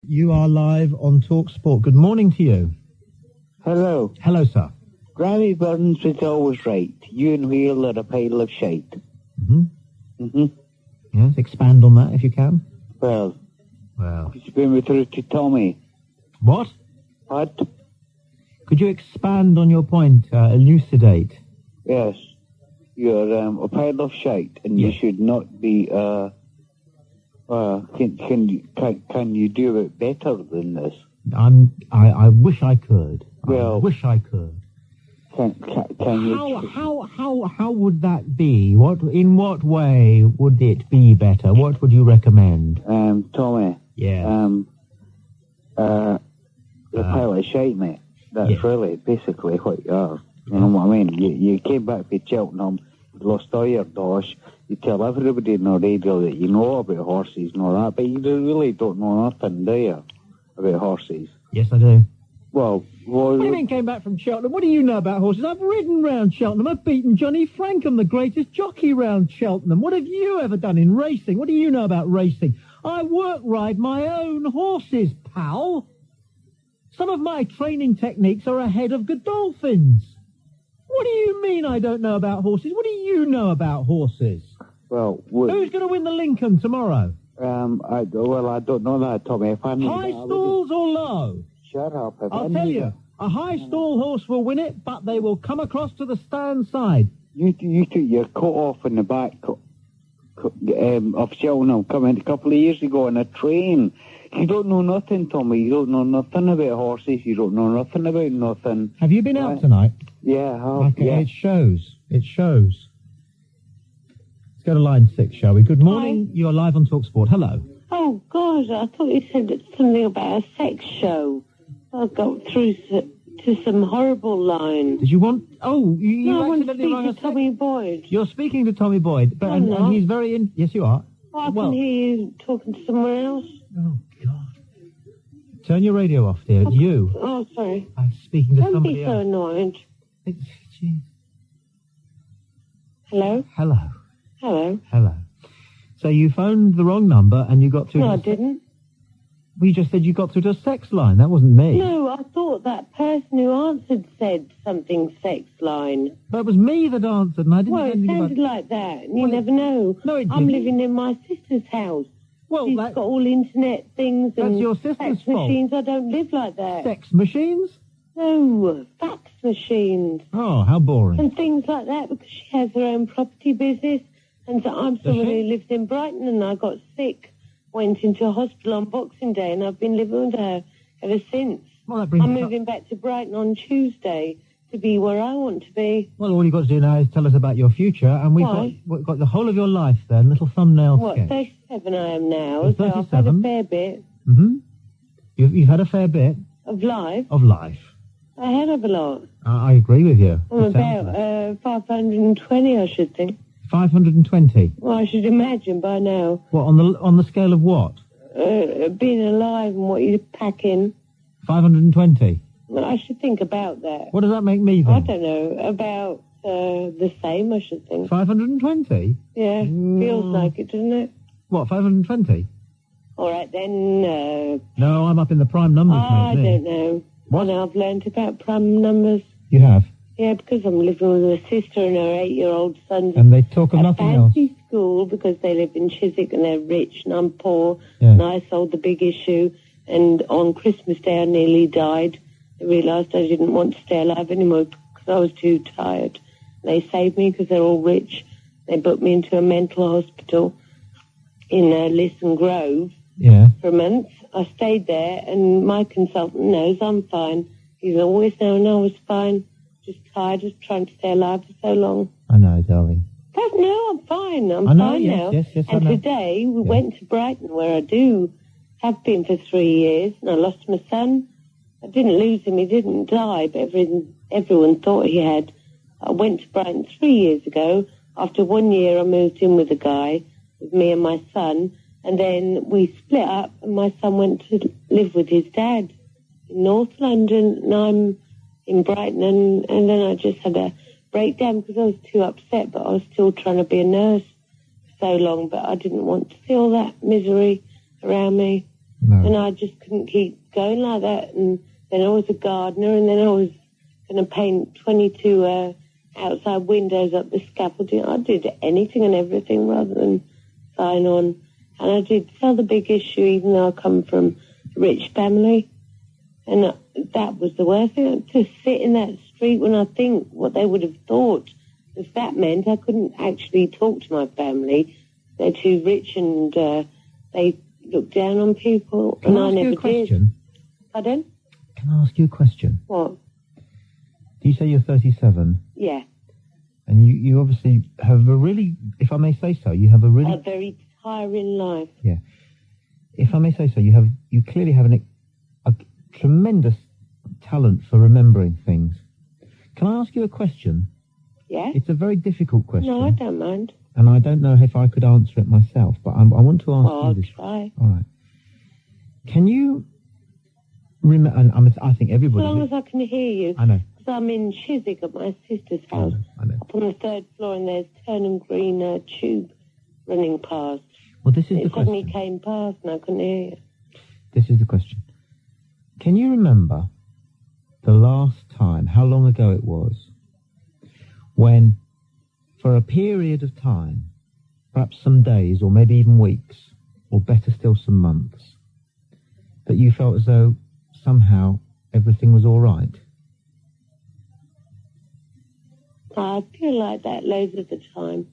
You are live on TalkSPORT. Good morning to you. Hello. Hello, sir. Granny Burns was always right. You and Wheel are a pile of shite. Yes, expand on that if you can. Well, Well. could you bring me through to Tommy? What? What? Could you expand on your point, elucidate? Yes. You're a pile of shite, and you should not be, can you do it better than this? I wish I could. Well, I wish I could. Can you... How would that be? In what way would it be better? What would you recommend? Tommy. Yeah. You're a pile of shite, mate. That's really basically what you are. You know what I mean? You came back to Cheltenham, you lost all your dosh, you tell everybody on the radio that you know about horses and all that, but you really don't know nothing, do you, about horses? Yes, I do. Well, what do you mean came back from Cheltenham? What do you know about horses? I've ridden round Cheltenham. I've beaten Johnny Frankham, the greatest jockey round Cheltenham. What have you ever done in racing? What do you know about racing? I ride my own horses, pal. Some of my training techniques are ahead of Godolphin's. What do you mean I don't know about horses? What do you know about horses? Well, who's going to win the Lincoln tomorrow? I don't know that, Tommy. If I knew high stalls or low? Shut up. I'll tell you, a high stall horse will win it, but they will come across to the stand side. You took your coat off in the back of Cheltenham coming a couple of years ago on a train. You don't know nothing, Tommy. You don't know nothing about horses. You don't know nothing about nothing. Have you been out tonight? Yeah, I have. Okay, yeah. It shows. Let's go to line 6, shall we? Good morning. Hi. You're live on TalkSPORT. Hello. Oh, God, I thought you said something about a sex show. I got through to some horrible line. Did you want... Oh, you no, accidentally rang to Tommy Boyd. You're speaking to Tommy Boyd, but and he's very in... Yes, you are. Well, I can hear you talking to someone else. Oh, God. Turn your radio off, dear. It's you. Oh, sorry. I'm speaking to somebody else. Don't be so annoyed. Jeez. Hello? Hello. Hello. Hello. So you phoned the wrong number and you got through... No, I didn't. We just said you got through to a sex line. That wasn't me. No, I thought that person who answered said something sex line. But it was me that answered, and I didn't... Well, it sounded like that, and you never know. No, it didn't. I'm living in my sister's house. Well, she's got all internet things and that's your sister's fax fault. machines. I don't live like that. Sex machines? No, fax machines. Oh, how boring. And things like that, because she has her own property business. And so I'm someone who lives in Brighton, and I got sick, went into hospital on Boxing Day, and I've been living with her ever since. Well, that brings I'm moving back to Brighton on Tuesday to be where I want to be. Well, all you've got to do now is tell us about your future, and we've got the whole of your life there, little thumbnail sketch. 37 I am now, You're so I've had a fair bit. Mm-hmm. You've had a fair bit. Of life? Of life. A hell of a lot. I agree with you. I'm about 520, I should think. 520? Well, I should imagine by now. What, on the scale of what? Being alive and what you pack in. 520? Well, I should think about that. What does that make me think? I don't know. About the same, I should think. 520? Yeah, feels like it, doesn't it? What, 520? All right, then... No, I'm up in the prime numbers, I don't know. What? I've learned about prime numbers. You have? Yeah, because I'm living with a sister and her 8-year-old son. And they talk of nothing else. Fancy school because they live in Chiswick and they're rich and I'm poor. Yeah. And I sold the big issue. And on Christmas Day I nearly died. I realised I didn't want to stay alive anymore because I was too tired. They saved me because they're all rich. They put me into a mental hospital in Lisson Grove for a month. I stayed there and my consultant knows I'm fine. He's always known I was fine. Just tired of trying to stay alive for so long. I know, darling. No, I'm fine. I'm fine now. Yes, and today we went to Brighton, where I have been for 3 years, and I lost my son. I didn't lose him. He didn't die, but everyone thought he had. I went to Brighton 3 years ago. After 1 year, I moved in with a guy, with me and my son, and then we split up, and my son went to live with his dad in North London, and I'm in Brighton, and then I just had a breakdown because I was too upset, but I was still trying to be a nurse for so long, but I didn't want to see all that misery around me. No. And I just couldn't keep going like that. And then I was a gardener, and then I was going to paint 22 outside windows up the scaffolding. I did anything and everything rather than sign on. And I did sell the big issue, even though I come from a rich family. And that was the worst thing, to sit in that street when I think what they would have thought. Because that meant I couldn't actually talk to my family. They're too rich, and they look down on people. Can and I ask never you a question? did. Pardon? Can I ask you a question? What? Do you say you're 37? Yeah. And you obviously have a really, if I may say so, you have a really... A very tiring life. Yeah. If I may say so, you clearly have a tremendous talent for remembering things. Can I ask you a question? Yeah? It's a very difficult question. No, I don't mind. And I don't know if I could answer it myself, but I want to ask you this. I'll try. All right. Can you remember, and I think everybody... As long as I can hear you. I know. Because I'm in Chiswick at my sister's house. I know. Up on the 3rd floor, and there's Turnham Green tube running past. Well, this is It the question. suddenly came past, and I couldn't hear you. This is the question. Can you remember the last time, how long ago it was, when, for a period of time, perhaps some days or maybe even weeks, or better still some months, that you felt as though somehow everything was all right? I feel like that loads of the time.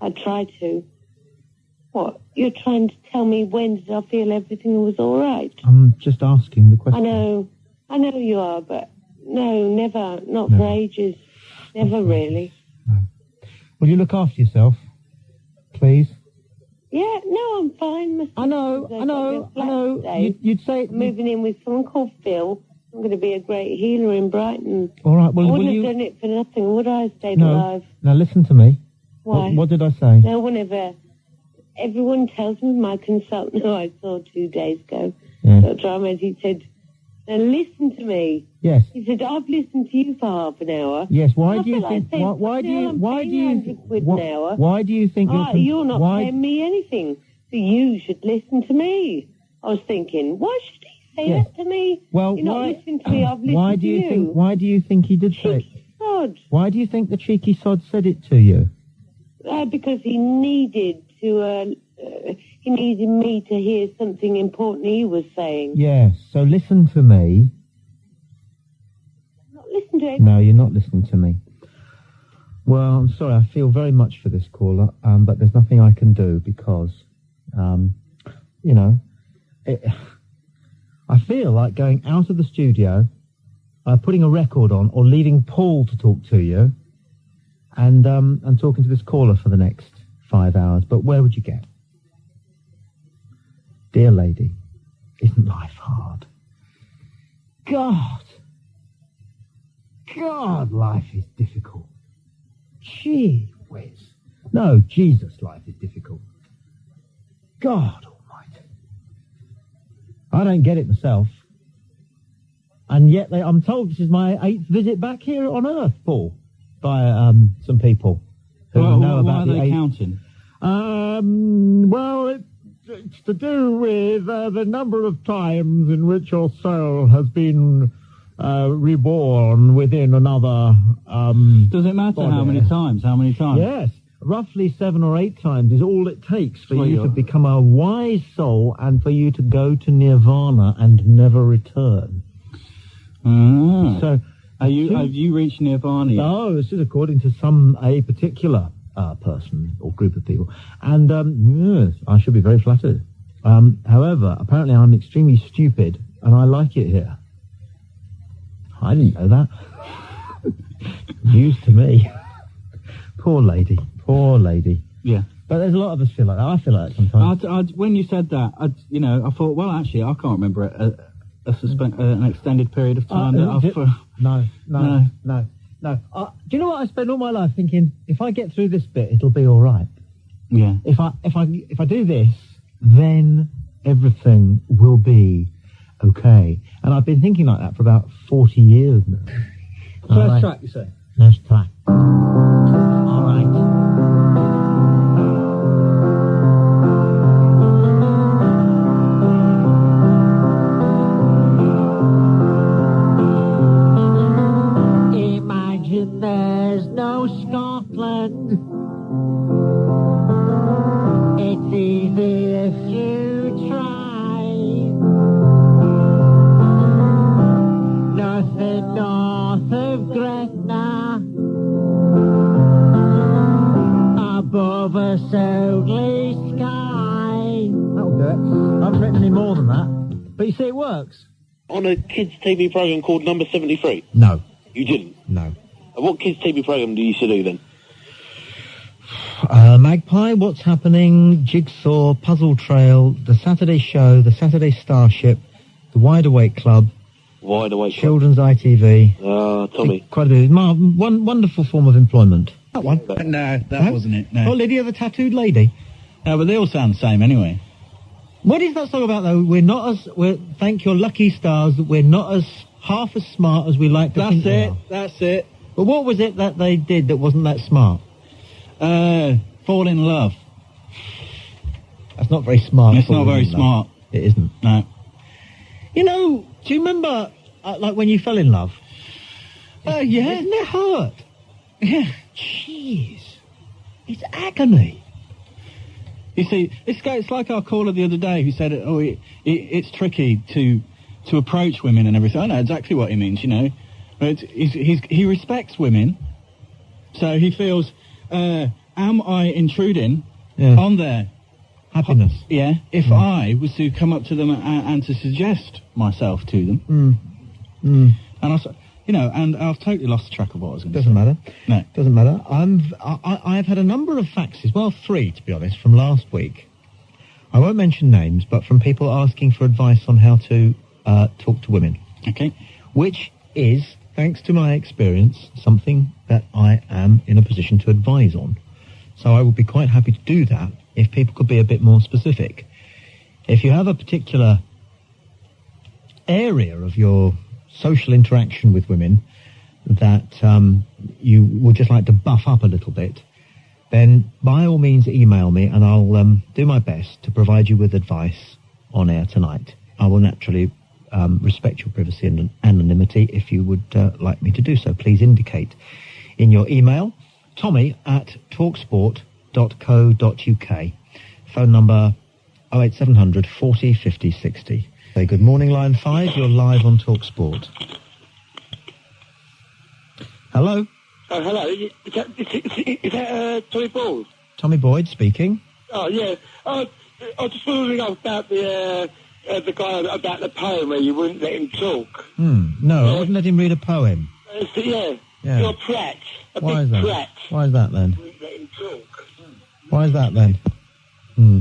I try to. What? You're trying to tell me when did I feel everything was all right? I'm just asking the question. I know you are, but no, never. Not No. for ages. Never really. No. Will you look after yourself, please? Yeah, no, I'm fine. I know. You'd say... I'm moving in with someone called Phil. I'm going to be a great healer in Brighton. All right, well, I wouldn't will have you... done it for nothing, would I? Stayed No. alive. Now, listen to me. Why? What did I say? No one ever... Everyone tells me, my consultant who I saw 2 days ago, Yeah. Dr. Ahmed, he said, now listen to me. Yes. He said, I've listened to you for half an hour. Yes. Why I do you feel like think? saying, Why do you? I'm Why paying do you? 100 quid an hour. Why do you think You're not why, paying me anything, so you should listen to me. I was thinking, why should he say Yes. that to me? Well, You're not why? listening to me. I've listened Why do to you you. think? Why do you think he did say it? Cheeky sod. Why do you think the cheeky sod said it to you? Because he needed to. He needed me to hear something important he was saying. Yes. So listen to me. Not listen to it. No, you're not listening to me. Well, I'm sorry. I feel very much for this caller, but there's nothing I can do because, I feel like going out of the studio, putting a record on, or leaving Paul to talk to you, and talking to this caller for the next 5 hours. But where would you get? Dear lady, isn't life hard? God, life is difficult. Gee whiz. No, Jesus, life is difficult. God almighty. I don't get it myself. And yet I'm told this is my 8th visit back here on Earth, Paul, by some people who know about why are they counting? Well, it's to do with the number of times in which your soul has been reborn within another Does it matter body. how many times? How many times? Yes, roughly 7 or 8 times is all it takes for Well, you to you're- become a wise soul and for you to go to nirvana and never return. Ah. So, Have you reached nirvana yet? no, this is according to a particular person or group of people. And, yes, I should be very flattered. However, apparently I'm extremely stupid, and I like it here. I didn't know that. News to me. Poor lady. Yeah. But there's a lot of us feel like that. I feel like that sometimes. When you said that, I thought, well, actually, I can't remember an extended period of time that I've... No. Do you know what I spend all my life thinking? If I get through this bit, it'll be all right. Yeah. If I do this, then everything will be okay. And I've been thinking like that for about 40 years now. First track, you say? First track. All right. But you see, it works. On a kids' TV programme called Number 73? No. You didn't? No. What kids' TV programme do you used to do then? Magpie, What's Happening, Jigsaw, Puzzle Trail, The Saturday Show, The Saturday Starship, The Wide Awake Club, Children's ITV. Tommy. Quite a bit. One wonderful form of employment. That one? No, that wasn't it. No. Oh, Lydia the Tattooed Lady. No, but they all sound the same anyway. What is that song about, though? Thank your lucky stars that we're not half as smart as we like to think we are. That's it. But what was it that they did that wasn't that smart? Fall in love. That's not very smart. It's not very smart. It isn't. No. You know, do you remember, like, when you fell in love? Yeah. Isn't it hurt? Yeah. Jeez. It's agony. You see, it's like our caller the other day who said, it's tricky to approach women and everything. I know exactly what he means, you know. But he respects women, so he feels, am I intruding on their happiness? Yeah, if I was to come up to them and to suggest myself to them. And and I've totally lost track of what I was going to say. Doesn't matter. No. Doesn't matter. I've had a number of faxes, well, 3, to be honest, from last week. I won't mention names, but from people asking for advice on how to talk to women. Okay. Which is, thanks to my experience, something that I am in a position to advise on. So I would be quite happy to do that if people could be a bit more specific. If you have a particular area of your social interaction with women that you would just like to buff up a little bit, then by all means email me and I'll do my best to provide you with advice on air tonight. I will naturally respect your privacy and anonymity. If you would like me to do so, please indicate in your email, tommy@talksport.co.uk. Phone number 08700 40 50 60. Say good morning, line 5. You're live on TalkSport. Hello? Oh, hello. Is that Tommy Boyd? Tommy Boyd speaking. Oh, yeah. I was just wondering about the guy about the poem where you wouldn't let him talk. No, I wouldn't let him read a poem. Yeah. You're a prat. Why big is that? prat. Why is that then? Wouldn't let him talk. Why is that then?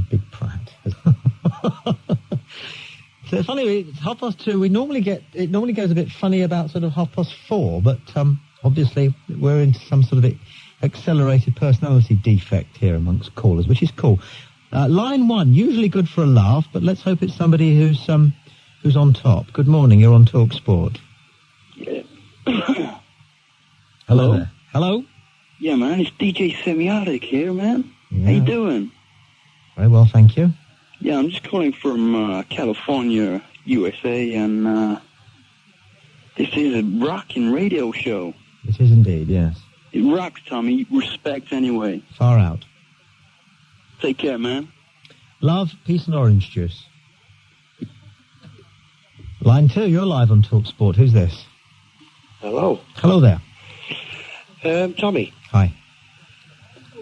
Big prat. So it's funny, it's 2:30. It normally goes a bit funny about sort of 4:30, but obviously we're into some sort of accelerated personality defect here amongst callers, which is cool. Line 1, usually good for a laugh, but let's hope it's somebody who's on top. Good morning, you're on TalkSport. Yeah. Hello there. Hello? Yeah, man, it's DJ Semiotic here, man. Yeah. How you doing? Very well, thank you. Yeah, I'm just calling from California, USA, and this is a rockin' radio show. It is indeed, yes. It rocks, Tommy. Respect anyway. Far out. Take care, man. Love, peace and orange juice. Line 2, you're live on TalkSport. Who's this? Hello. Hello there. Tommy. Hi.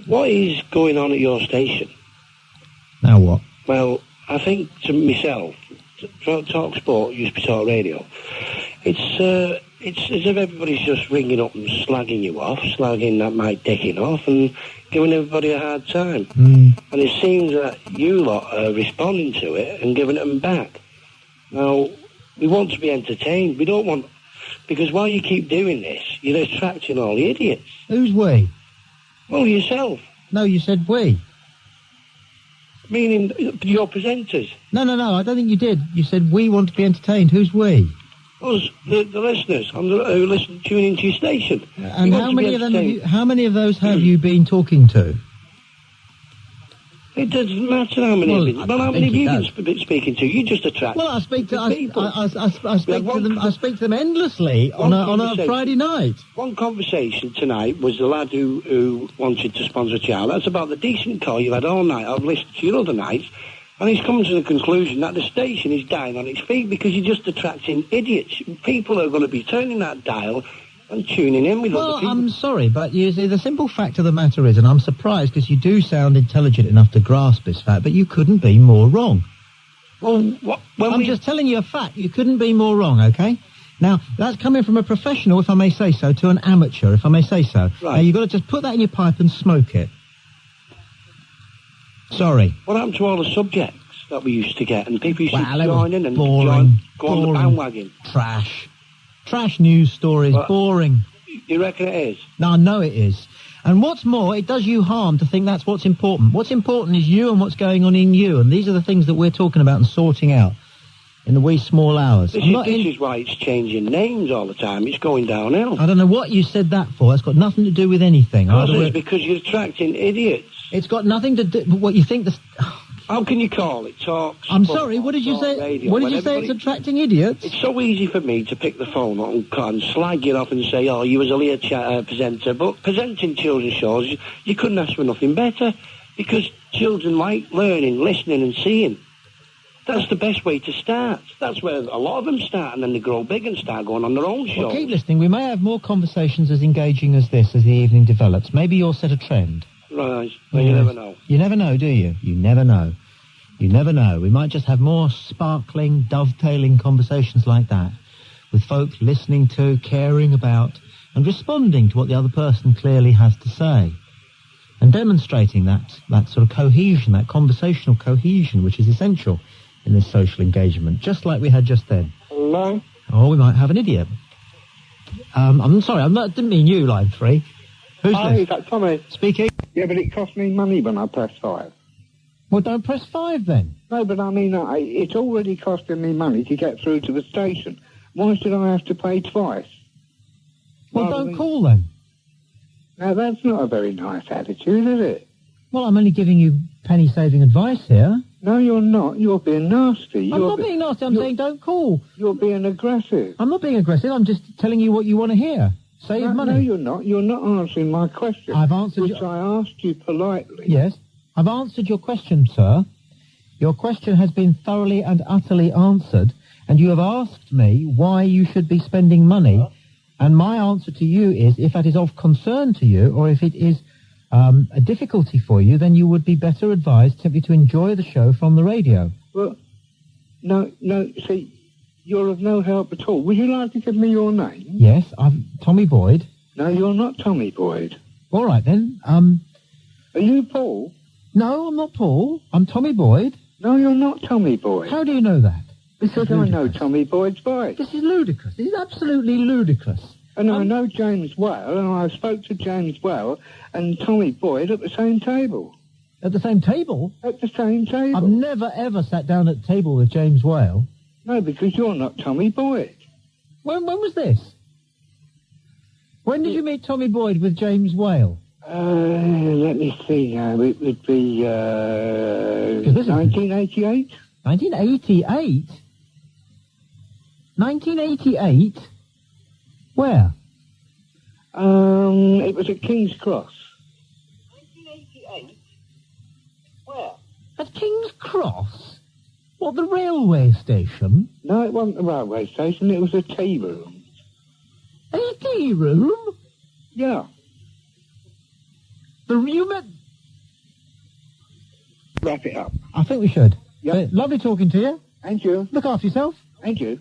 What is going on at your station? Now what? Well, I think to myself, TalkSport used to be Talk Radio. It's as if everybody's just ringing up and slagging you off, slagging that Mike Dickin off and giving everybody a hard time. And it seems that you lot are responding to it and giving it them back. Now, we want to be entertained. We don't want... Because while you keep doing this, you're attracting all the idiots. Who's we? Well, yourself. No, you said we. Meaning your presenters. No, I don't think you did. You said we want to be entertained. Who's we? Us, the listeners who listen, tune into your station. And how many of them? How many of those have you been talking to? It doesn't matter how many. How many have you been speaking to? You just attract. Well, I speak to people. I speak to them. I speak to them endlessly on a Friday night. One conversation tonight was the lad who wanted to sponsor a child. That's about the decent call you've had all night. I've listened to your other nights. And he's come to the conclusion that the station is dying on its feet because you're just attracting idiots. People are going to be turning that dial and tuning in with other people. Well, I'm sorry, but you see, the simple fact of the matter is, and I'm surprised because you do sound intelligent enough to grasp this fact, but you couldn't be more wrong. Well, I'm just telling you a fact. You couldn't be more wrong, okay? Now, that's coming from a professional, if I may say so, to an amateur, if I may say so. Right. Now, you've got to just put that in your pipe and smoke it. Sorry. What happened to all the subjects that we used to get? And people used to join in and boring, go on the bandwagon. Trash news stories, boring. You reckon it is? No, I know it is. And what's more, it does you harm to think that's what's important. What's important is you and what's going on in you. And these are the things that we're talking about and sorting out in the wee small hours. This is why it's changing names all the time. It's going downhill. I don't know what you said that for. That's got nothing to do with anything. It's because you're attracting idiots. It's got nothing to do with what you think. How can you call it? TalkSPORT. I'm sorry, what did you say? Radio, what did you say? It's attracting idiots? It's so easy for me to pick the phone up and slag it off and say, oh, you was a Lear presenter. But presenting children's shows, you couldn't ask for nothing better, because children like learning, listening and seeing. That's the best way to start. That's where a lot of them start, and then they grow big and start going on their own shows. Well, keep listening. We may have more conversations as engaging as this as the evening develops. Maybe you'll set a trend. Right. Well, you never know. You never know, do you? You never know. You never know. We might just have more sparkling, dovetailing conversations like that, with folk listening to, caring about, and responding to what the other person clearly has to say, and demonstrating that sort of cohesion, that conversational cohesion, which is essential in this social engagement, just like we had just then. Hello? Or we might have an idiot. I'm sorry, didn't mean you, line 3. Who's Hi, this? is that Tommy? Speaking. Yeah, but it cost me money when I pressed 5. Well, don't press 5 then. No, but I mean, it's already costing me money to get through to the station. Why should I have to pay twice? Well, don't call then. Now, that's not a very nice attitude, is it? Well, I'm only giving you penny-saving advice here. No, you're not. You're being nasty. I'm not being nasty. I'm saying don't call. You're being aggressive. I'm not being aggressive. I'm just telling you what you want to hear. Save money. No, you're not. You're not answering my question. I've answered which I asked you politely. Yes. I've answered your question, sir. Your question has been thoroughly and utterly answered, and you have asked me why you should be spending money, and my answer to you is, if that is of concern to you, or if it is a difficulty for you, then you would be better advised simply to enjoy the show from the radio. Well, no, see, you're of no help at all. Would you like to give me your name? Yes, I'm Tommy Boyd. No, you're not Tommy Boyd. All right, then. Are you Paul? No, I'm not Paul. I'm Tommy Boyd. No, you're not Tommy Boyd. How do you know that? Because I know Tommy Boyd's voice. This is ludicrous. This is absolutely ludicrous. And I know James well, and I spoke to James well, and Tommy Boyd at the same table. At the same table? At the same table. I've never, ever sat down at the table with James Whale. No, because you're not Tommy Boyd. When was this? When did you meet Tommy Boyd with James Whale? Let me see now. It would be 1988. 1988? 1988? Where? It was at King's Cross. 1988? Where? At King's Cross? What, the railway station? No, it wasn't the railway station. It was a tea room. A tea room? Yeah. You met... Wrap it up. I think we should. Yep. Lovely talking to you. And you. Look after yourself. And you.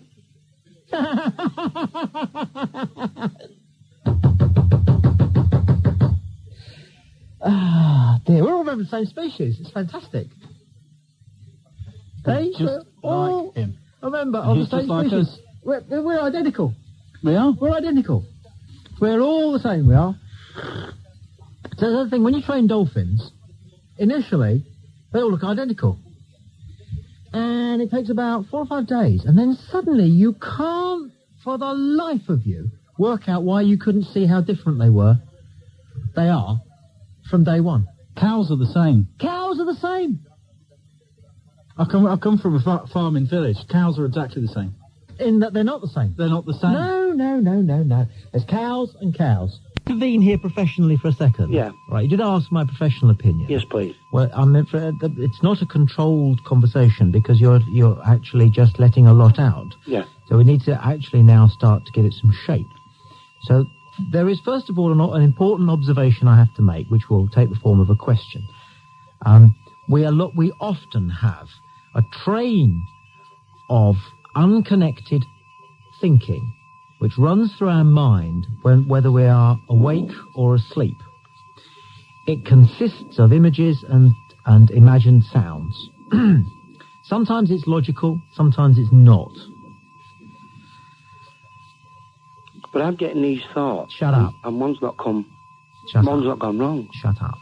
Ah, dear. We're all from the same species. It's fantastic. They just all... like him. Remember, of the He's same just like species. us. We're identical. We are? We're identical. We're all the same, we are. So the other thing, when you train dolphins, initially, they all look identical. And it takes about 4 or 5 days. And then suddenly you can't, for the life of you, work out why you couldn't see how different they are, from day one. Cows are the same. Cows are the same. I come from a farming village. Cows are exactly the same. In that they're not the same. They're not the same. No. There's cows and cows. Convene here professionally for a second. Yeah. Right, you did ask my professional opinion. Yes, please. Well, it's not a controlled conversation because you're actually just letting a lot out. Yeah. So we need to actually now start to give it some shape. So there is, first of all, an important observation I have to make, which will take the form of a question. We often have a train of unconnected thinking which runs through our mind whether we are awake or asleep. It consists of images and imagined sounds. Sometimes it's logical, sometimes it's not. But I'm getting these thoughts. Shut up. And one's not gone wrong. Shut up.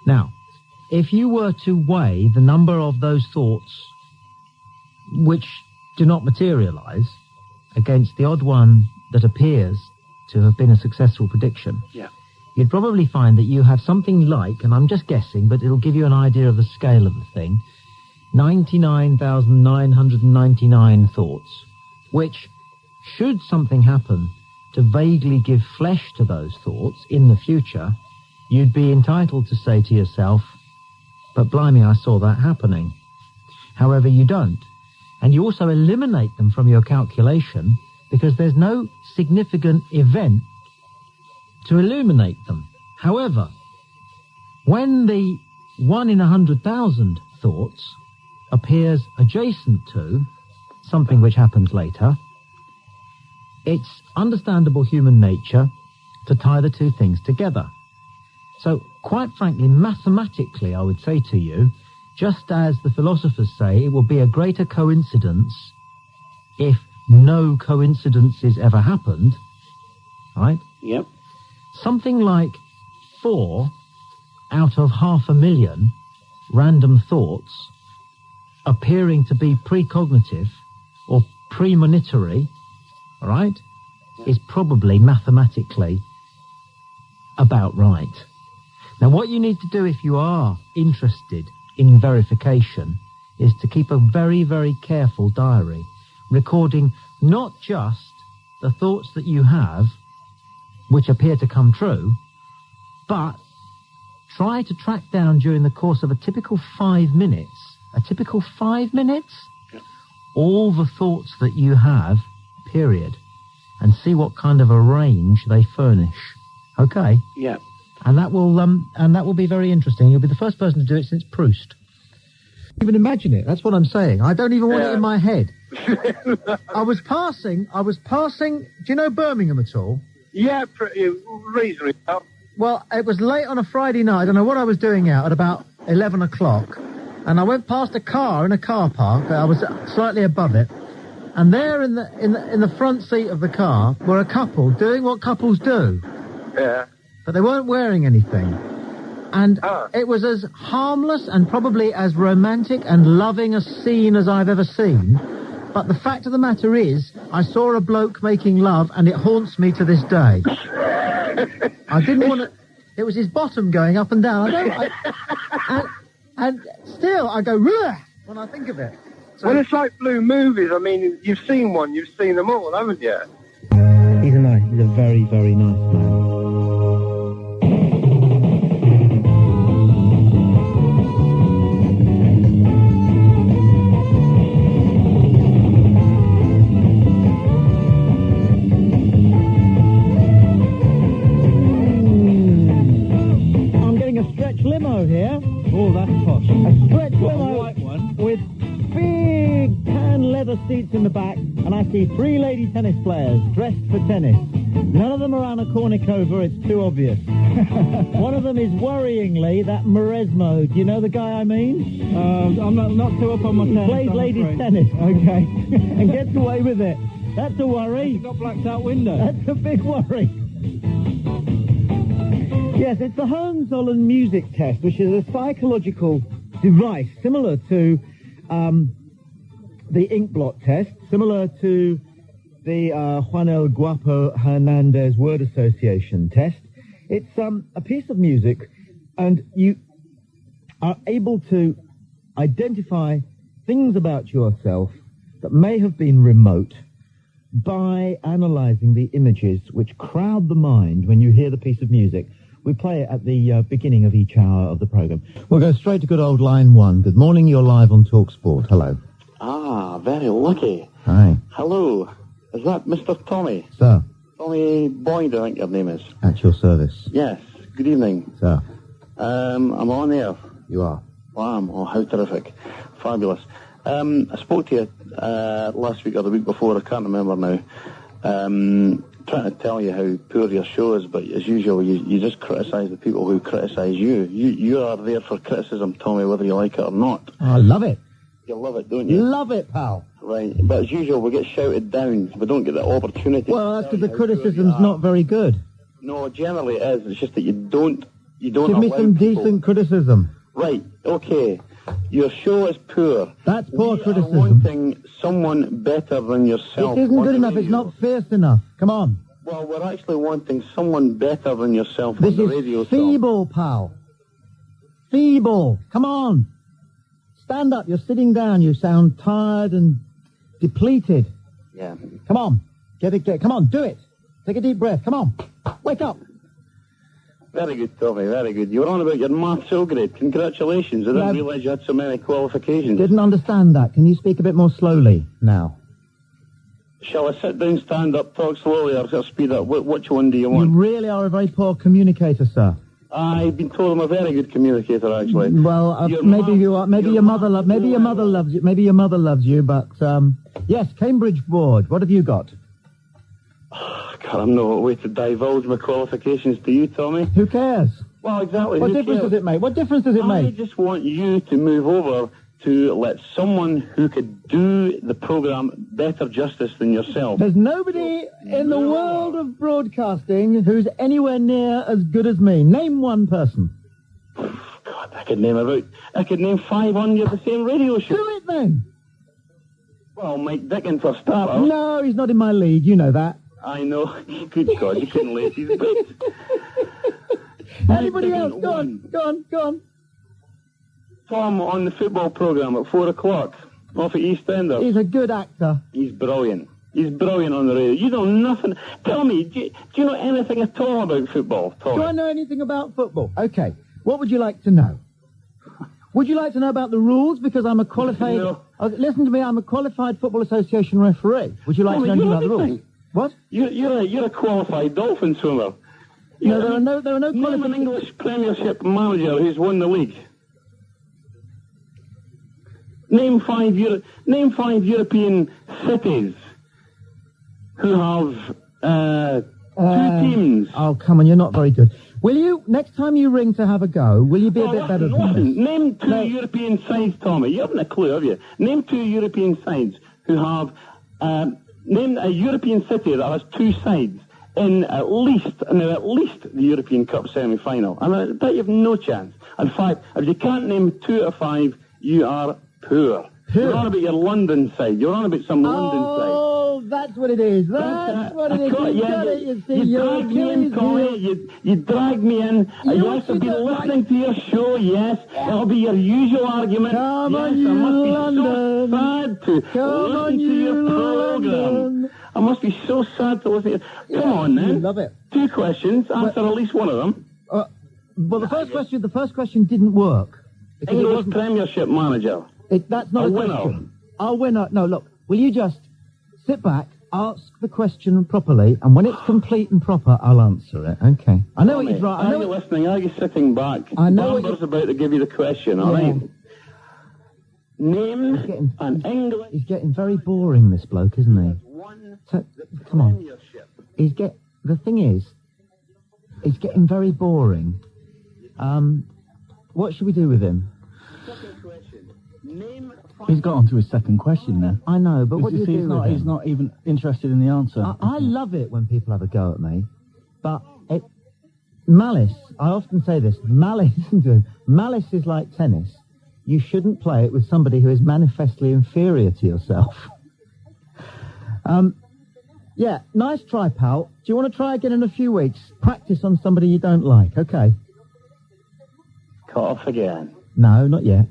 Now, if you were to weigh the number of those thoughts which do not materialise against the odd one that appears to have been a successful prediction, you'd probably find that you have something like, and I'm just guessing, but it'll give you an idea of the scale of the thing, 99,999 thoughts, which, should something happen to vaguely give flesh to those thoughts in the future, you'd be entitled to say to yourself, but blimey, I saw that happening. However, you don't. And you also eliminate them from your calculation because there's no significant event to illuminate them. However, when the 1 in 100,000 thoughts appears adjacent to something which happens later, it's understandable human nature to tie the two things together. So, quite frankly, mathematically, I would say to you, just as the philosophers say, it will be a greater coincidence if no coincidences ever happened, right? Yep. Something like 4 out of 500,000 random thoughts appearing to be precognitive or premonitory, all right, is probably mathematically about right. Now, what you need to do if you are interested in verification is to keep a very, very careful diary, recording not just the thoughts that you have, which appear to come true, but try to track down during the course of a typical 5 minutes, all the thoughts that you have, period, and see what kind of a range they furnish. Okay? Yeah. And that will be very interesting. You'll be the first person to do it since Proust. Even imagine it. That's what I'm saying. I don't even want it in my head. I was passing. Do you know Birmingham at all? Yeah, pretty reasonably. Well, it was late on a Friday night. I don't know what I was doing out at about 11 o'clock, and I went past a car in a car park. I was slightly above it, and there in the front seat of the car were a couple doing what couples do. Yeah. But they weren't wearing anything. And it was as harmless and probably as romantic and loving a scene as I've ever seen. But the fact of the matter is, I saw a bloke making love, and it haunts me to this day. I didn't want to... It was his bottom going up and down. And still, I go, "Ruh," when I think of it. So, well, it's like blue movies. I mean, you've seen one, you've seen them all, haven't you? He's a very, very nice man. Limo here. Oh, that's posh. A stretch What, limo a white one? with big tan leather seats in the back, and I see 3 lady tennis players dressed for tennis. None of them are Anna Kournikova, it's too obvious. One of them is worryingly that Maresmo. Do you know the guy I mean? I'm not too up on my tennis. He plays ladies tennis. Okay. And gets away with it. That's a worry. He's got blacked out window. That's a big worry. Yes, it's the Hohenzollern music test, which is a psychological device similar to the ink blot test, similar to the Juan El Guapo Hernandez word association test. It's a piece of music, and you are able to identify things about yourself that may have been remote by analysing the images which crowd the mind when you hear the piece of music. We play it at the beginning of each hour of the programme. We'll go straight to good old line 1. Good morning, you're live on TalkSPORT. Hello. Ah, very lucky. Hi. Hello. Is that Mr. Tommy? Sir. Tommy Boyd, I think your name is. At your service. Yes. Good evening. Sir. I'm on air. You are. Wow. Oh, how terrific. Fabulous. I spoke to you last week or the week before, I can't remember now, trying to tell you how poor your show is, but as usual, you just criticise the people who criticise you. You are there for criticism, Tommy, whether you like it or not. I love it. You love it, don't you? Love it, pal. Right, but as usual, we get shouted down. We don't get the opportunity. Well, that's because the criticism's not very good. No, generally it is. It's just that you don't Give me some decent criticism. Right, okay. Your show is poor. That's poor criticism. Are wanting someone better than yourself. It isn't good enough. It's not fierce enough. Come on. Well, we're actually wanting someone better than yourself on the radio. This is feeble, pal. Feeble. Come on. Stand up. You're sitting down. You sound tired and depleted. Yeah. Come on. Get it. Come on. Do it. Take a deep breath. Come on. Wake up. Very good, Tommy, very good. You were on about your maths O grade. Congratulations. I didn't realise you had so many qualifications. Didn't understand that. Can you speak a bit more slowly now? Shall I sit down, stand up, talk slowly, or speed up? Which one do you want? You really are a very poor communicator, sir. I've been told I'm a very good communicator, actually. Well, maybe you are. Maybe your mother loves you. Maybe your mother loves you. But yes, Cambridge Board. What have you got? God, I'm no way to divulge my qualifications to you, Tommy. Who cares? Well, exactly. What difference does it make? What difference does it make? I just want you to move over to let someone who could do the programme better justice than yourself. There's nobody in the world of broadcasting who's anywhere near as good as me. Name one person. God, I could name 5 on the same radio show. Do it then. Well, Mike Dickin for starters. No, he's not in my league. You know that. I know. Good God, you couldn't lace his boots. Anybody else? Go on. Tom on the football programme at 4 o'clock off at EastEnders. He's a good actor. He's brilliant. He's brilliant on the radio. You know nothing. Tell me, do you know anything at all about football, Tom? Do I know anything about football? Okay. What would you like to know? Would you like to know about the rules? Because I'm a qualified... No. Listen to me, I'm a qualified Football Association referee. Would you like to know anything about the rules? What? You're a qualified dolphin swimmer. No, there are no Name an English Premiership manager who's won the league. Name five European cities who have two teams. Oh, come on, you're not very good. Will you, next time you ring to have a go, will you be a bit better than this? Name two European sides, Tommy. You haven't a clue, have you? Name 2 European sides who have... name a European city that has 2 sides in at least the European Cup semi-final. And I bet you have no chance. In fact, if you can't name 2 out of 5, you are poor. You're on about your London side. You're on about some London side. Oh, that's what it is. That's what it is. You dragged me in. You must have been listening to your show, yes. It'll be your usual argument. Come yes, on, you I must be London. so sad to listen to your programme. I must be so sad to listen to you. Come on, then. Love it. 2 questions. Answer at least one of them. Well, the first question didn't work. English Premiership manager. That's not a question. I'll win. No, look. Will you just sit back, ask the question properly, and when it's complete and proper, I'll answer it. Okay. I know what you're right. Are you listening? Are you sitting back? I know Bamber's about to give you the question. All right. Name an English. He's getting very boring, this bloke, isn't he? Come on. The thing is, he's getting very boring. What should we do with him? He's got on to his second question now. I know, but what do you do with him? He's not even interested in the answer. I love it when people have a go at me, but malice, I often say this, malice is like tennis. You shouldn't play it with somebody who is manifestly inferior to yourself. Yeah, nice try, pal. Do you want to try again in a few weeks? Practice on somebody you don't like, okay? Cut off again. No, not yet.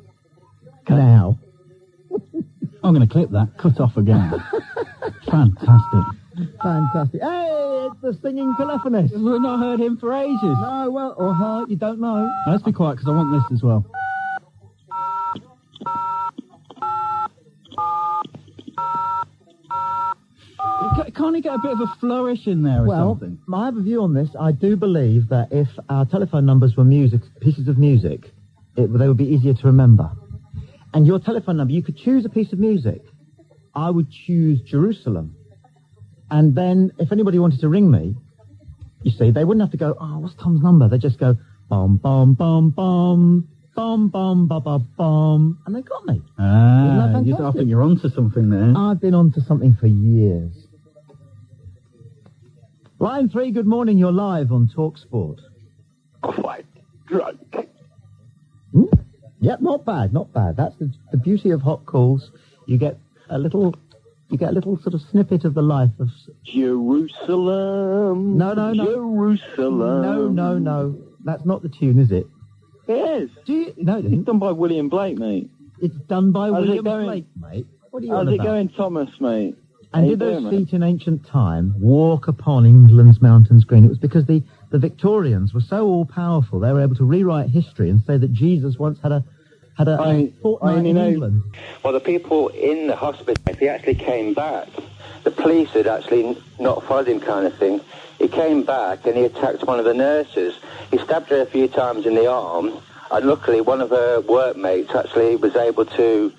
Now. I'm going to clip that. Cut off again. Fantastic. Hey, it's the singing telephonist. We've not heard him for ages. No, well, or her, you don't know. Let's be quiet, because I want this as well. Can't he get a bit of a flourish in there or something? Well, I have a view on this. I do believe that if our telephone numbers were pieces of music, they would be easier to remember. and your telephone number, you could choose a piece of music. I would choose Jerusalem. And then if anybody wanted to ring me, you see, they wouldn't have to go, oh, what's Tom's number? They just go, bom, bom, bom, bom, bom, bom, ba, ba, bom, and they got me. Ah, I think you're onto something there. I've been onto something for years. Line 3, good morning, you're live on TalkSPORT. Quite drunk. Yep, not bad, not bad. That's the beauty of hot calls. You get a little sort of snippet of the life of Jerusalem. No. Jerusalem. No. That's not the tune, is it? It is. No, it isn't. It's done by William Blake, mate. It's done by How's William it going? Blake, mate. What are you How's on it about? going, Thomas, mate? And How did you those doing, feet in ancient time walk upon England's mountains green? It was because the Victorians were so all-powerful, they were able to rewrite history and say that Jesus once had a fortnight in England. Well, the people in the hospital, if he actually came back, the police had actually not followed him kind of thing. He came back and he attacked one of the nurses. He stabbed her a few times in the arm, and luckily one of her workmates actually was able to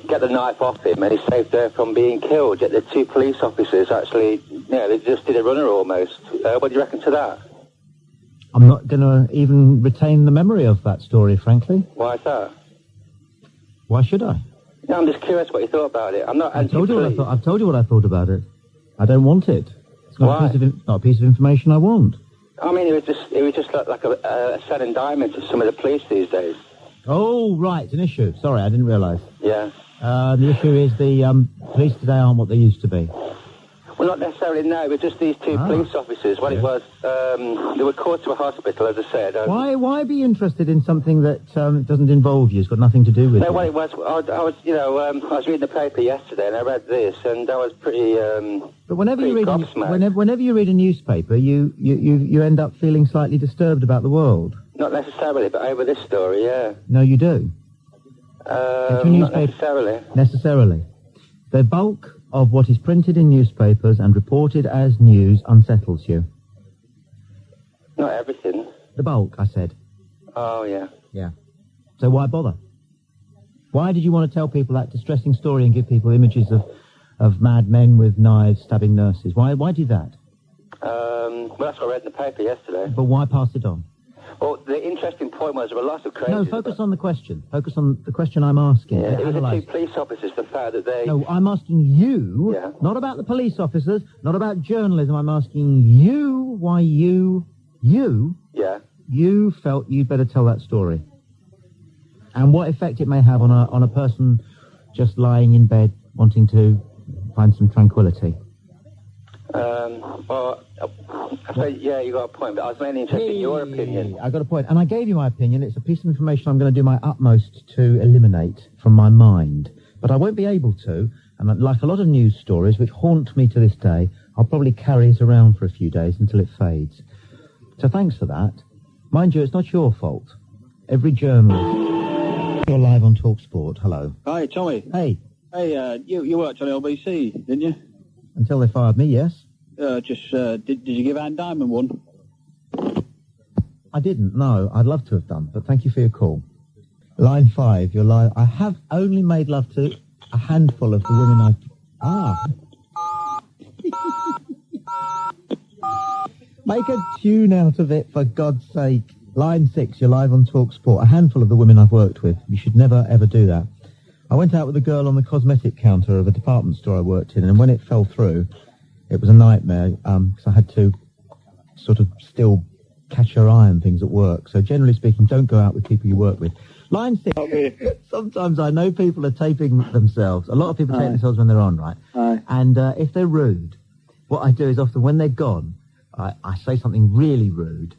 get the knife off him, and he saved her from being killed. Yet the two police officers actually, they just did a runner almost. What do you reckon to that? I'm not going to even retain the memory of that story, frankly. Why is that? Why should I? No, I'm just curious what you thought about it. I'm not I've told you what I thought about it. I don't want it. It's not, Why? Not a piece of information I want. I mean, it was just like a sad indictment to some of the police these days. Oh, right, it's an issue. Sorry, I didn't realise. Yeah. The issue is the police today aren't what they used to be. Well, not necessarily, no. It was just these two police officers. What it was, they were caught to a hospital, as I said. Why be interested in something that doesn't involve you? It's got nothing to do with No, it. what it was, I was reading the paper yesterday, and I read this, and I was pretty, But whenever you gobsmacked. whenever you read a newspaper, you end up feeling slightly disturbed about the world. Not necessarily, but over this story, yeah. No, you do. Not necessarily. Necessarily. The bulk of what is printed in newspapers and reported as news unsettles you. Not everything. The bulk, I said. Oh, yeah. Yeah. So why bother? Why did you want to tell people that distressing story and give people images of mad men with knives stabbing nurses? Why do that? Well, that's what I read in the paper yesterday. But why pass it on? Well, the interesting point was there were lots of crazy... No, focus on the question. Focus on the question I'm asking. Yeah, it was the two police officers, the fact that they... No, I'm asking you, not about the police officers, not about journalism. I'm asking you why you felt you'd better tell that story. And what effect it may have on a person just lying in bed wanting to find some tranquility. Well, I suppose, yeah, you got a point, but I was mainly interested in your opinion. I got a point, and I gave you my opinion. It's a piece of information I'm going to do my utmost to eliminate from my mind. But I won't be able to, and like a lot of news stories which haunt me to this day, I'll probably carry it around for a few days until it fades. So thanks for that. Mind you, it's not your fault. Every journalist... You're live on TalkSPORT. Hello. Hi, Tommy. Hey. Hey, you worked on LBC, didn't you? Until they fired me, yes. Did you give Ann Diamond one? I didn't, no. I'd love to have done, but thank you for your call. Line 5, you're live. I have only made love to a handful of the women Make a tune out of it, for God's sake. Line 6, you're live on TalkSPORT. A handful of the women I've worked with. You should never, ever do that. I went out with a girl on the cosmetic counter of a department store I worked in, and when it fell through, it was a nightmare, because I had to sort of still catch her eye on things at work. So generally speaking, don't go out with people you work with. Line 6, sometimes I know people are taping themselves. A lot of people tape themselves when they're on, right? And if they're rude, what I do is often when they're gone, I say something really rude,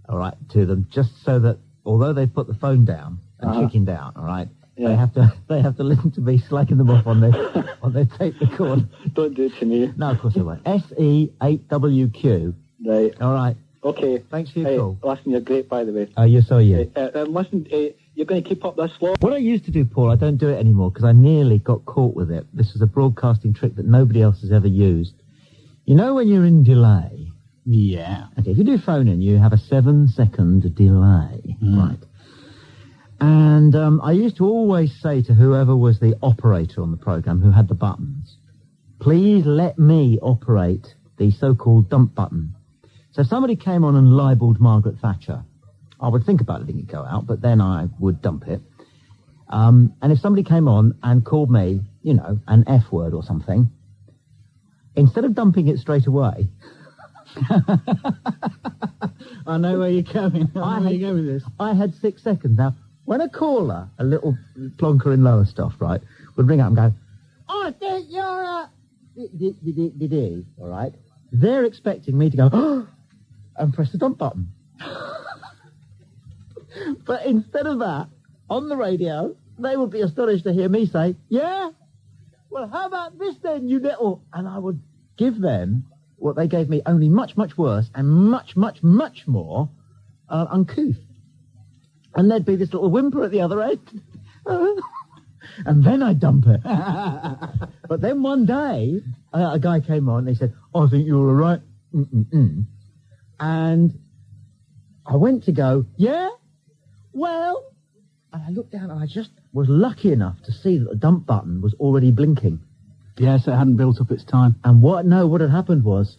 all right, to them, just so that although they've put the phone down and chickened out, all right, they have to listen to me slacking them off on their tape record. Don't do it to me. No, of course I won't. SE8WQ. Right. All right. Okay. Thanks for your call. Listen, you're great, by the way. Yes, so are you. Listen, you're going to keep up this flow? What I used to do, Paul, I don't do it anymore because I nearly got caught with it. This was a broadcasting trick that nobody else has ever used. You know when you're in delay? Yeah. Okay, if you do phone in, you have a 7-second delay. Right. And I used to always say to whoever was the operator on the programme, who had the buttons, please let me operate the so-called dump button. So if somebody came on and libelled Margaret Thatcher, I would think about letting it go out, but then I would dump it. And if somebody came on and called me, you know, an F word or something, instead of dumping it straight away... I know where you're going. I know where you're going with this. I had 6 seconds. Now, when a caller, a little plonker in lower stuff, right, would ring up and go, I think you're a... all right? They're expecting me to go, oh, and press the dump button. But instead of that, on the radio, they would be astonished to hear me say, yeah? Well, how about this then, you little... And I would give them what they gave me, only much, much worse and much, much, much more uncouth. And there'd be this little whimper at the other end. And then I'd dump it. But then one day, a guy came on and he said, I think you're all right. And I went to go, yeah? Well... And I looked down and I just was lucky enough to see that the dump button was already blinking. Yes, it hadn't built up its time. And what had happened was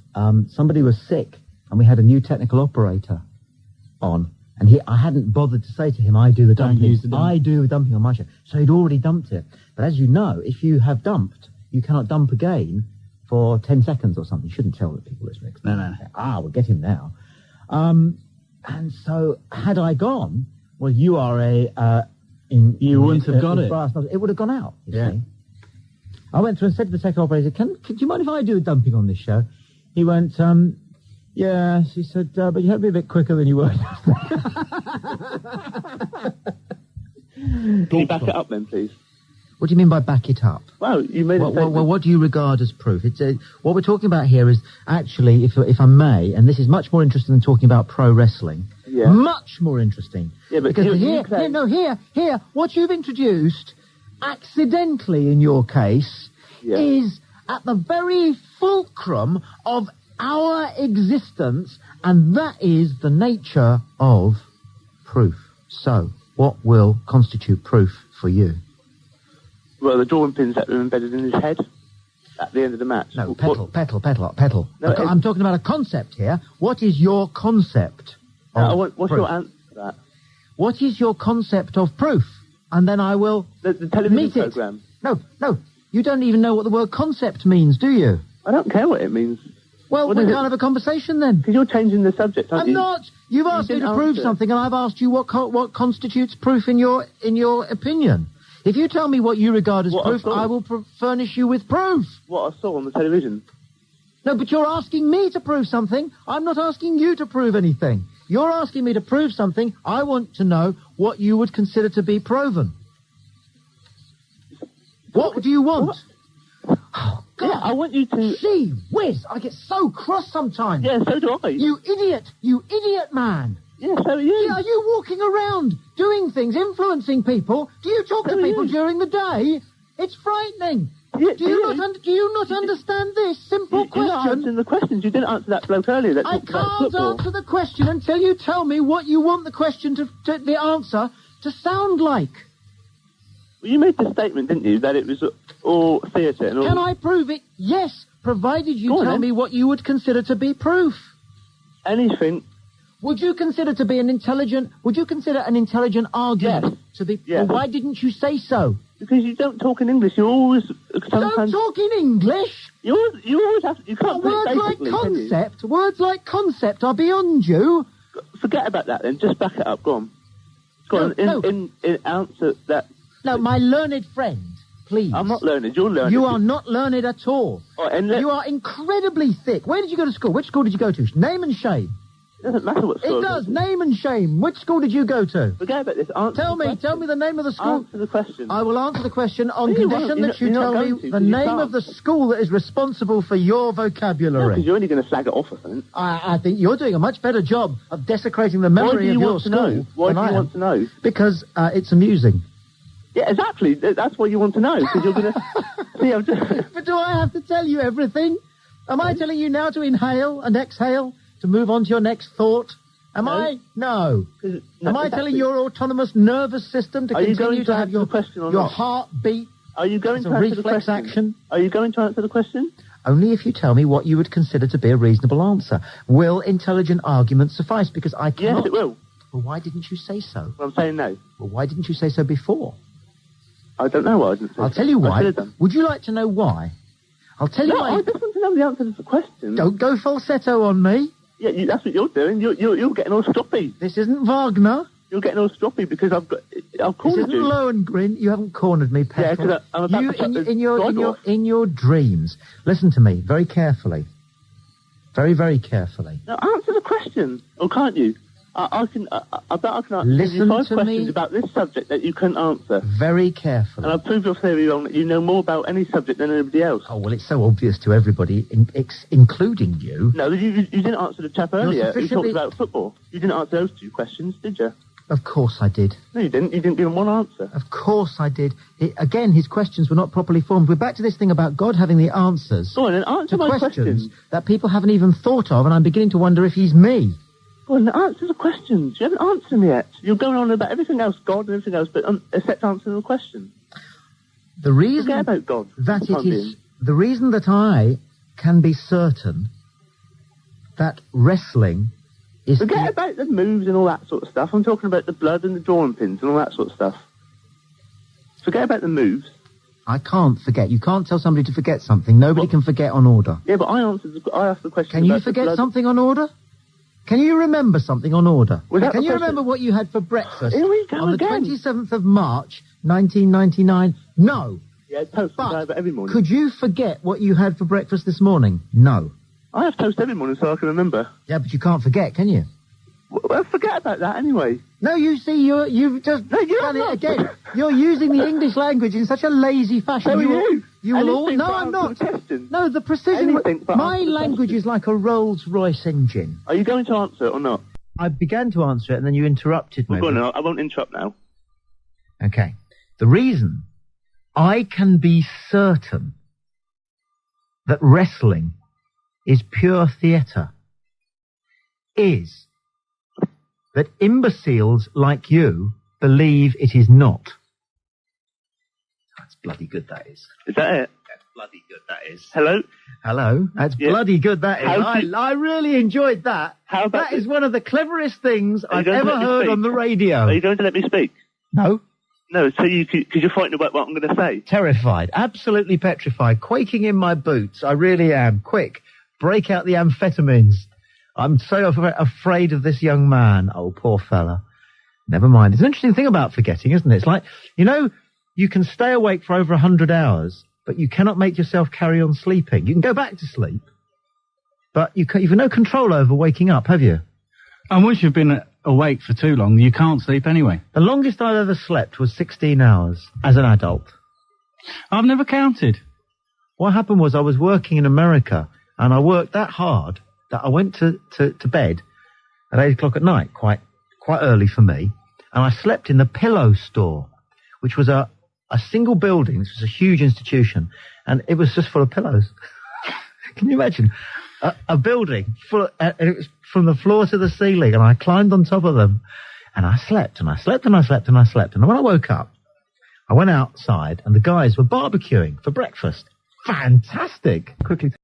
somebody was sick and we had a new technical operator on. And I hadn't bothered to say to him, I do the dumping. I do the dumping on my show. So he'd already dumped it. But as you know, if you have dumped, you cannot dump again for 10 seconds or something. You shouldn't tell the people listening. No. We'll get him now. And so had I gone, well, you are you wouldn't have got it. It would have gone out, you see. I went through and said to the technical operator, do you mind if I do the dumping on this show? He went, yes. He said, but you have to be a bit quicker than you were. Can you back it up then, please? What do you mean by back it up? Well, you made it. Well, what do you regard as proof? It's what we're talking about here is actually, if I may, and this is much more interesting than talking about pro wrestling. Yeah. Much more interesting. Yeah, but because here, what you've introduced, accidentally in your case, is at the very fulcrum of our existence, and that is the nature of proof. So, what will constitute proof for you? Well, the drawing pins that were embedded in his head at the end of the match. No, petal. No, I'm talking about a concept here. What is your concept of what's proof? your answer to that? What is your concept of proof? And then I will the television programme. No. You don't even know what the word concept means, do you? I don't care what it means. Well, we can't have a conversation then. Because you're changing the subject, aren't I'm not. You've asked me to prove something, and I've asked you what constitutes proof in your opinion. If you tell me what you regard as proof, I will furnish you with proof. What I saw on the television. No, but you're asking me to prove something. I'm not asking you to prove anything. You're asking me to prove something. I want to know what you would consider to be proven. What do you want? Oh, God. Yeah, I want you to... Gee whiz, I get so cross sometimes. Yeah, so do I. You idiot man. Yeah, so are you. Yeah, are you walking around doing things, influencing people? Do you talk to people during the day? It's frightening. Yeah, do you not understand this simple question? You're not answering the questions. You didn't answer that bloke earlier. I can't answer the question until you tell me what you want the question the answer to sound like. Well, you made the statement, didn't you, that it was all theatre and all... Can I prove it? Yes, provided you tell me what you would consider to be proof. Anything. Would you consider an intelligent argument to be... Yes. Well, why didn't you say so? Because you don't talk in English. You always... Don't talk in English? You always have... You can't put it basically, Words like concept are beyond you. Forget about that then. Just back it up. Go on. Go on. Answer that... No, my learned friend, please. I'm not learned. You're learned. You are not learned at all. You are incredibly thick. Where did you go to school? Which school did you go to? Name and shame. It doesn't matter what school. It does. Name and shame. Which school did you go to? Forget about this. Tell me the name of the school. Answer the question. I will answer the question on condition that you tell me the name of the school that is responsible for your vocabulary. Because you're only going to slag it off, I think. I think you're doing a much better job of desecrating the memory of your school. Why do you want to know? Because it's amusing. Yeah, exactly. That's what you want to know, because you're going to... See, But do I have to tell you everything? Am I telling you now to inhale and exhale, to move on to your next thought, Am I? No. Am I telling your autonomous nervous system to continue to have your heart beat? Are you going to answer the question? Action? Are you going to answer the question? Only if you tell me what you would consider to be a reasonable answer. Will intelligent argument suffice? Because I cannot... Yes, it will. Well, why didn't you say so? Well, I'm saying no. Well, why didn't you say so before? I don't know why I didn't say I'll so. tell you why. I should have done. Would you like to know why? I'll tell you why. I just want to know the answer to the question. Don't go falsetto on me. Yeah, that's what you're doing. You're getting all stroppy. This isn't Wagner. You're getting all stroppy because I've cornered you. This isn't Lohengrin. You haven't cornered me, Petrol. Yeah, because I'm about to put in your dreams. Listen to me very carefully. Very, very carefully. Now answer the question, or can't you? I bet I can answer Listen you 5 to questions me about this subject that you couldn't answer. Very carefully. And I've proved your theory wrong that you know more about any subject than anybody else. Oh, well, it's so obvious to everybody, including you. No, you didn't answer the chap earlier. He talked about football. You didn't answer those 2 questions, did you? Of course I did. No, you didn't. You didn't give him one answer. Of course I did. Again, his questions were not properly formed. We're back to this thing about God having the answers. Go on, and answer my questions that people haven't even thought of, and I'm beginning to wonder if he's me. Go on, answer the questions. You haven't answered them yet. You're going on about everything else, God and everything else, but except answering the question. The reason Forget about God. That it is the reason that I can be certain that wrestling is... Forget about the moves and all that sort of stuff. I'm talking about the blood and the drawing pins and all that sort of stuff. Forget about the moves. I can't forget. You can't tell somebody to forget something. Nobody can forget on order. Yeah, but I asked the question. Can you forget something on order? Can you remember something on order? Can you remember what you had for breakfast on the 27th of March, 1999? No. Yeah, toast every morning. Could you forget what you had for breakfast this morning? No. I have toast every morning so I can remember. Yeah, but you can't forget, can you? Well, forget about that anyway. No, you see, you've just done it again. You're using the English language in such a lazy fashion. So you will all... No, I'm not. No, the precision... My language is like a Rolls-Royce engine. Are you going to answer it or not? I began to answer it and then you interrupted me. Well, go on, I won't interrupt now. Okay. The reason I can be certain that wrestling is pure theatre is that imbeciles like you believe it is not. That's bloody good, that is. Is that it? That's bloody good, that is. Hello? Hello? That's bloody good, that is. I really enjoyed that. How about that is one of the cleverest things I've ever heard on the radio. Are you going to let me speak? No. No, so because you're frightened about what I'm going to say. Terrified. Absolutely petrified. Quaking in my boots. I really am. Quick. Break out the amphetamines. I'm so afraid of this young man. Oh, poor fella. Never mind. It's an interesting thing about forgetting, isn't it? It's like, you can stay awake for over 100 hours, but you cannot make yourself carry on sleeping. You can go back to sleep, but you've no control over waking up, have you? And once you've been awake for too long, you can't sleep anyway. The longest I've ever slept was 16 hours as an adult. I've never counted. What happened was I was working in America, and I worked that hard that I went to bed at 8 o'clock at night, quite early for me, and I slept in the pillow store, which was a single building. This was a huge institution, and it was just full of pillows. Can you imagine? A building full, and it was from the floor to the ceiling, and I climbed on top of them, and I slept, and I slept, and I slept, and I slept, and when I woke up, I went outside, and the guys were barbecuing for breakfast. Fantastic! Quickly.